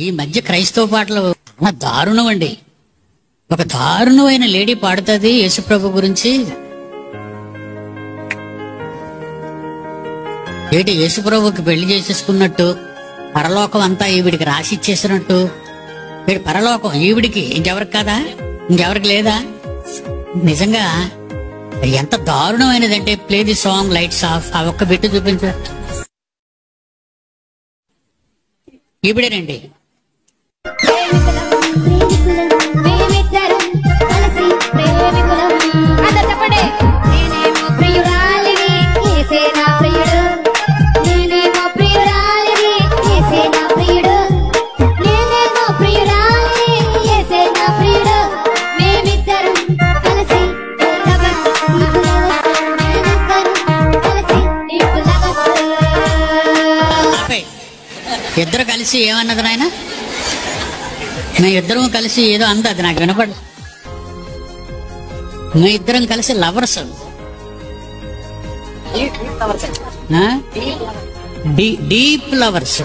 ఈ మధ్య క్రైస్తవ పాటలు దారుణం అండి. ఒక దారుణమైన లేడీ పాడుతుంది యేసుప్రభు గురించి. ఏంటి యేసుప్రభుకి పెళ్లి చేసేసుకున్నట్టు, పరలోకం అంతా ఈవిడికి రాసి ఇచ్చేసినట్టు. వీడి పరలోకం ఈవిడికి, ఇంకెవరికి కదా, ఇంకెవరికి లేదా? నిజంగా ఎంత దారుణమైనదంటే, play the song lights off, ఆ ఒక్క బిట్టు చూపించు. ఈవిడేనండి. ఇద్దరు కలిసి ఏమన్నది నాయన? మేము ఇద్దరం కలిసి ఏదో అంది, అది నాకు వినపడ. మేము ఇద్దరం కలిసి లవర్స్, డీప్ లవర్స్.